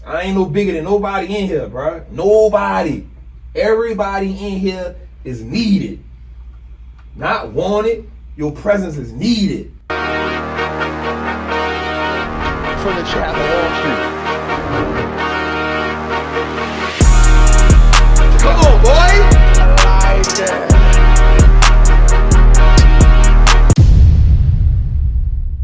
I ain't no bigger than nobody in here, bro. Nobody. Everybody in here is needed. Not wanted. Your presence is needed. From the chat on Wall Street. Come on, boy. I like that.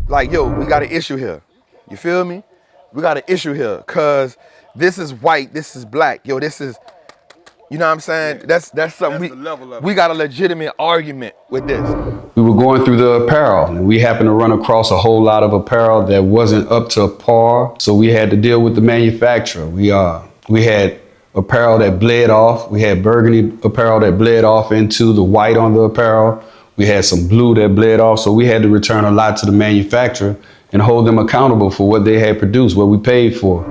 Like, yo, we got an issue here. You feel me? We got an issue here, cause this is white, this is black. Yo, this is, you know what I'm saying? Yeah. That's something we got a legitimate argument with this. We were going through the apparel and we happened to run across a whole lot of apparel that wasn't up to par. So we had to deal with the manufacturer. We had apparel that bled off. We had burgundy apparel that bled off into the white on the apparel. We had some blue that bled off. So we had to return a lot to the manufacturer and hold them accountable for what they had produced, what we paid for.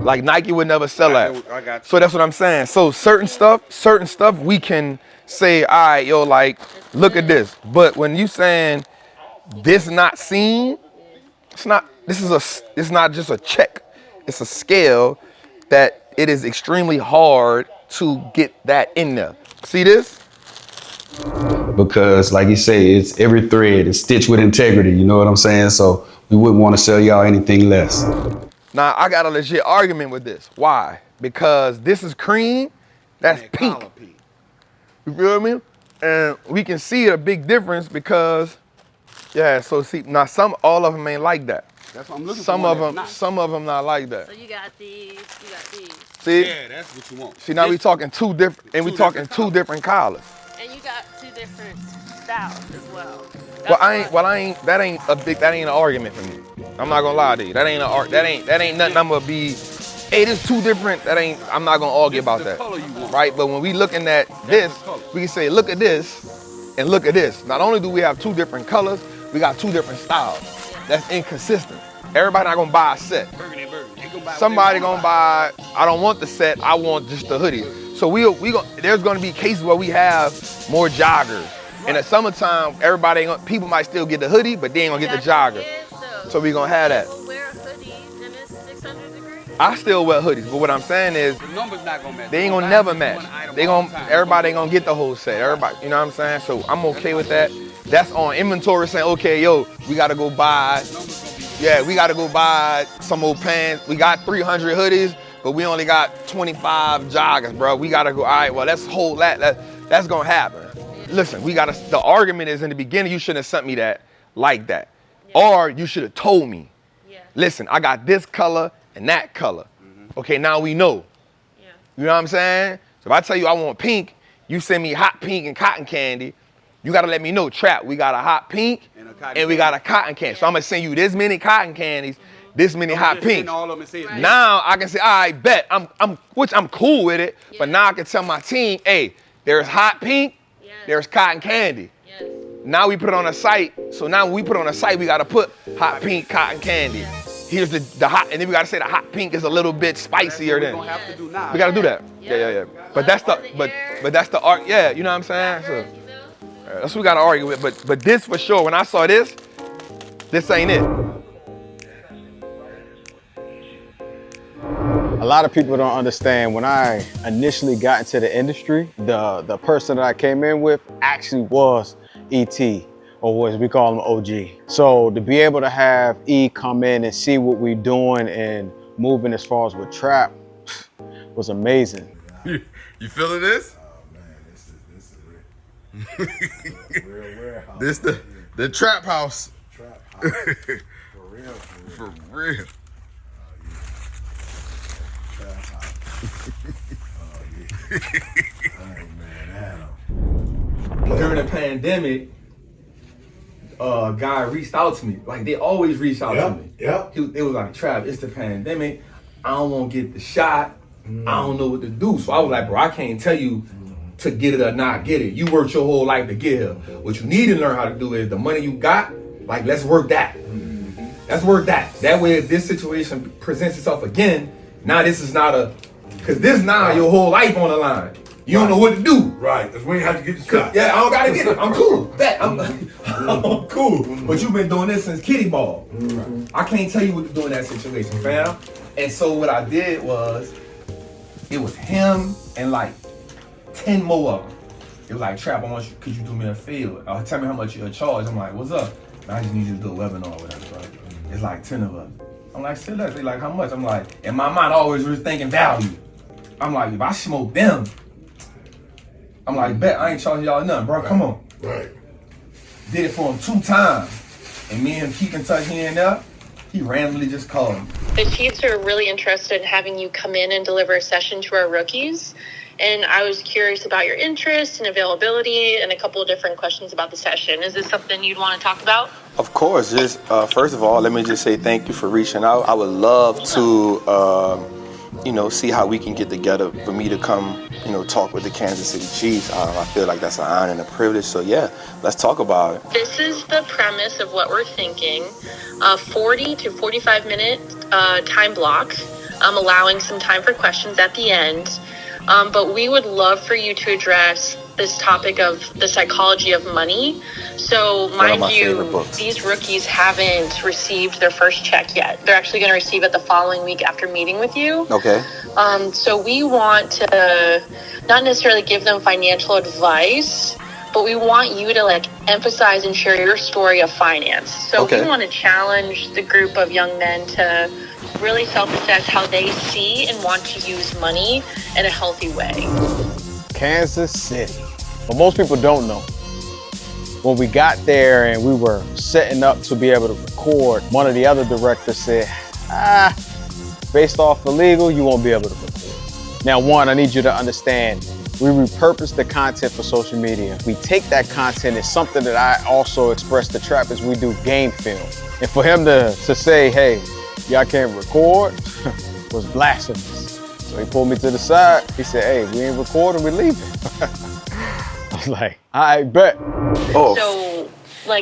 Like Nike would never sell that. So that's what I'm saying. So certain stuff we can say, all right, yo, like, look at this. But when you saying this not seen, it's not just a check. It's a scale that it is extremely hard to get that in there. See this? Because like you say, it's every thread is stitched with integrity, you know what I'm saying? So we wouldn't want to sell y'all anything less. Now, I got a legit argument with this. Why? Because this is cream, that's pink. You feel me? And we can see a big difference because, yeah, so see, now all of them ain't like that. That's what I'm looking some for. Some of them not like that. So you got these, you got these. See? Yeah, that's what you want. See, now we talking two different, and we talking two different collars. And you got two different styles as well. That ain't an argument for me. I'm not gonna lie to you. That ain't nothing I'm gonna be, hey, this two different, I'm not gonna argue about that. Right? But when we looking at this, we can say, look at this and look at this. Not only do we have two different colors, we got two different styles. That's inconsistent. Everybody not gonna buy a set. Somebody gonna buy, I don't want the set, I want just the hoodie. So there's gonna be cases where we have more joggers. In the summertime, people might still get the hoodie, but they ain't gonna get the jogger. So we gonna have that. People wear hoodies and it's 600 degrees. I still wear hoodies, but what I'm saying is, The numbers not gonna match. they ain't gonna never match. Everybody ain't gonna get the whole set. Everybody, you know what I'm saying? So I'm okay with that. That's on inventory saying, okay, yo, we gotta go buy some old pants. We got 300 hoodies, but we only got 25 joggers, bro. We gotta go, all right, well, let's hold that. That's gonna happen. Listen, the argument is in the beginning, you shouldn't have sent me that like that. Yeah. Or you should have told me, listen, I got this color and that color. Okay, now we know. Yeah. You know what I'm saying? So if I tell you I want pink, you send me hot pink and cotton candy, you gotta let me know, Trap, we got a hot pink and we got a cotton candy. So I'm gonna send you this many cotton candies, this many hot pinks. Right. Now I can say, all right, bet, which I'm cool with it, but now I can tell my team, hey, there's hot pink, there's cotton candy. Yes. Now we put it on a site. So now when we put it on a site, we gotta put hot pink cotton candy. Here's the hot, and then we gotta say the hot pink is a little bit spicier than. We gotta do that. Yeah. But that's the art. Yeah, you know what I'm saying? So that's what we gotta argue with. But this for sure. When I saw this ain't it. A lot of people don't understand, when I initially got into the industry, the person that I came in with actually was E.T., or as we call him, OG. So to be able to have E come in and see what we're doing and moving as far as with Trap was amazing. You feeling this? Oh man, this is real warehouse. This the Trap House. Trap house. For real. For real. During the pandemic, a guy reached out to me. Like, they always reach out to me. Yep. It was like, Trav, it's the pandemic. I don't want to get the shot. I don't know what to do. So I was like, bro, I can't tell you to get it or not get it. You worked your whole life to get here. What you need to learn how to do is the money you got, like, let's work that. Let's work that. That way, if this situation presents itself again, now this is not because this now your whole life on the line. You don't know what to do. Right, because we ain't have to get the shot. Yeah, I don't gotta get it. I'm cool. I'm cool. But you've been doing this since kiddie ball. I can't tell you what to do in that situation, fam. And so what I did was, it was him and like 10 more of them. It was like, Trap, could you do me a favor? Tell me how much you'll charge. I'm like, what's up? I just need you to do a webinar with us, bro. It's like 10 of us. I'm like, sit up. They like, how much? I'm like, in my mind, I always was thinking value. I'm like, if I smoke them, I'm like, bet I ain't charging y'all nothing, bro. Come on. Right. Did it for him 2 times. And me and him keep in touch here and there. He randomly just called me. The Chiefs are really interested in having you come in and deliver a session to our rookies. And I was curious about your interest and availability and a couple of different questions about the session. Is this something you'd want to talk about? Of course. Just first of all, let me just say thank you for reaching out. I would love to, see how we can get together for me to come, talk with the Kansas City Chiefs. I feel like that's an honor and a privilege. So yeah, let's talk about it. This is the premise of what we're thinking. 40 to 45 minute time block, allowing some time for questions at the end. But we would love for you to address this topic of the psychology of money. So mind you, these rookies haven't received their first check yet. They're actually going to receive it the following week after meeting with you. Okay. So we want to not necessarily give them financial advice, but we want you to emphasize and share your story of finance. So we want to challenge the group of young men to really self-assess how they see and want to use money in a healthy way. Kansas City. But most people don't know. When we got there and we were setting up to be able to record, one of the other directors said, based off the legal, you won't be able to record. Now, one, I need you to understand, we repurpose the content for social media. We take that content, it's something that I also express to Trap as we do game film. And for him to say, hey, y'all can't record, was blasphemous. So he pulled me to the side. He said, hey, we ain't recording, we leaving. I was like, I bet. So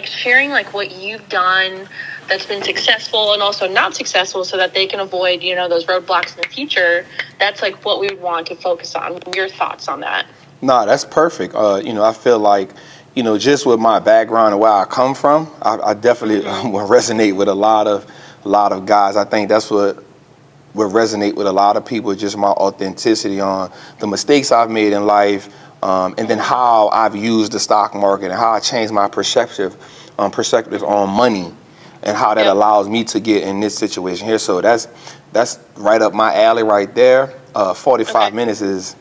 sharing what you've done that's been successful and also not successful so that they can avoid, those roadblocks in the future. That's what we would want to focus on. Your thoughts on that? Nah, that's perfect. I feel like, just with my background and where I come from, I definitely will resonate with a lot of guys. I think that's what would resonate with a lot of people, just my authenticity on the mistakes I've made in life, and then how I've used the stock market and how I changed my perspective on money and how that allows me to get in this situation here. So that's right up my alley right there. 45 minutes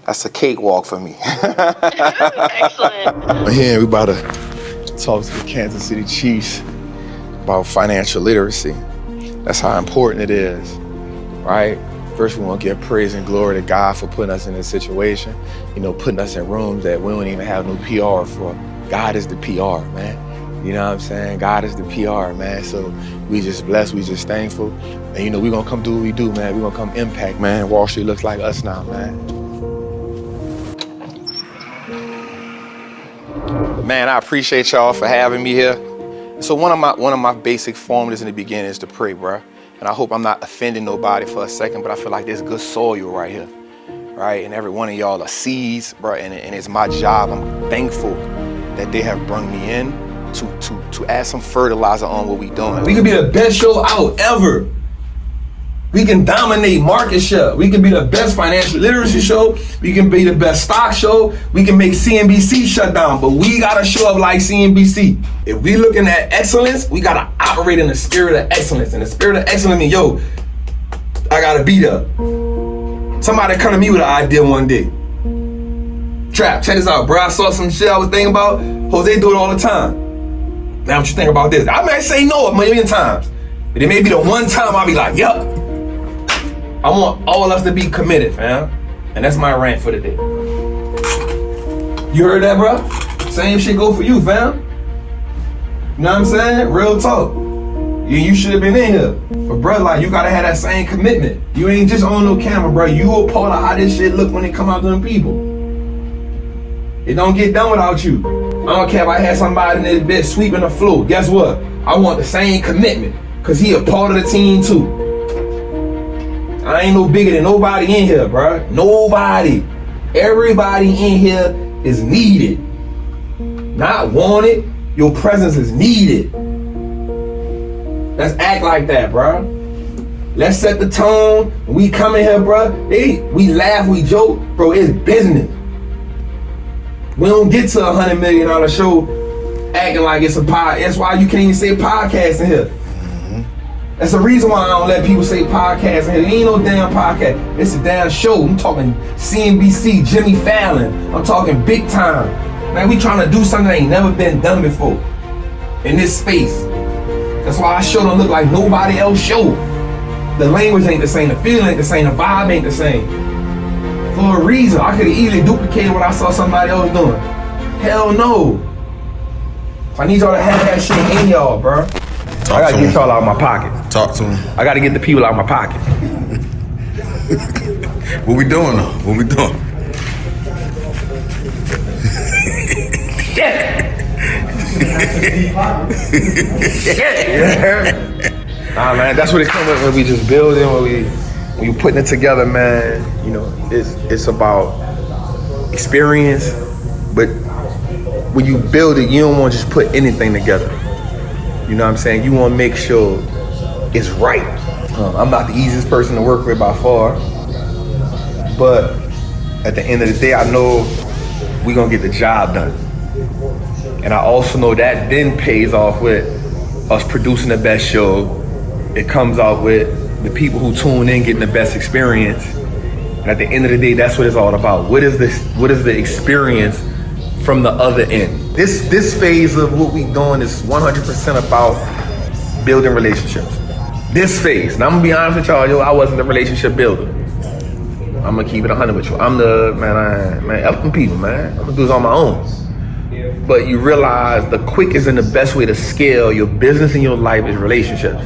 that's a cakewalk for me. Excellent. Here we about to talk to the Kansas City Chiefs about financial literacy. That's how important it is, right? First, we want to give praise and glory to God for putting us in this situation, putting us in rooms that we don't even have no PR for. God is the PR, man. You know what I'm saying? God is the PR, man. So we just blessed, we just thankful. And we're gonna come do what we do, man. We're gonna come impact, man. Wallstreet looks like us now, man. Man, I appreciate y'all for having me here. So one of my basic formulas in the beginning is to pray, bro. And I hope I'm not offending nobody for a second, but I feel like there's good soil right here, right? And every one of y'all are seeds, bro. And it's my job. I'm thankful that they have brought me in to add some fertilizer on what we doing. We could be the best show out ever. We can dominate market share. We can be the best financial literacy show. We can be the best stock show. We can make CNBC shut down, but we gotta show up like CNBC. If we looking at excellence, we gotta operate in the spirit of excellence. And the spirit of excellence means, I gotta be there. Somebody come to me with an idea one day. Trap, check this out, bro. I saw some shit I was thinking about. Jose do it all the time. Now what you think about this? I might say no a million times, but it may be the one time I'll be like, yup. I want all of us to be committed, fam. And that's my rant for the day. You heard that, bro? Same shit go for you, fam. You know what I'm saying? Real talk. You should have been in here. But bro, you gotta have that same commitment. You ain't just on no camera, bro. You a part of how this shit look when it come out to them people. It don't get done without you. I don't care if I had somebody in this bed sweeping the floor. Guess what? I want the same commitment, cause he a part of the team too. I ain't no bigger than nobody in here, bro. Nobody. Everybody in here is needed. Not wanted. Your presence is needed. Let's act like that, bro. Let's set the tone. We come in here, bro. We laugh, we joke, bro. It's business. We don't get to $100 million show acting like it's a pod. That's why you can't even say podcast in here. That's the reason why I don't let people say podcast in here. There ain't no damn podcast. It's a damn show. I'm talking CNBC, Jimmy Fallon. I'm talking big time. Man, we trying to do something that ain't never been done before in this space. That's why our show don't look like nobody else show. The language ain't the same, the feeling ain't the same, the vibe ain't the same. For a reason, I could have easily duplicated what I saw somebody else doing. Hell no. I need y'all to have that shit in y'all, bro. I gotta get y'all out of my pocket. Talk to him. I gotta get the people out of my pocket. What we doing though? What we doing? Nah, man, that's what it comes with when we just building, when you putting it together, man. You know, it's about experience, but when you build it, you don't want to just put anything together. You know what I'm saying? You want to make sure it's right. I'm not the easiest person to work with by far, but at the end of the day, I know we're gonna get the job done. And I also know that then pays off with us producing the best show. It comes out with the people who tune in getting the best experience. And at the end of the day, that's what it's all about. What is the experience from the other end? This phase of what we doing is 100% about building relationships. This phase, and I'm gonna be honest with y'all, I wasn't the relationship builder. I'm gonna keep it 100 with you. I'm the, man, F them people, man. I'm gonna do this on my own. But you realize the quickest and the best way to scale your business and your life is relationships.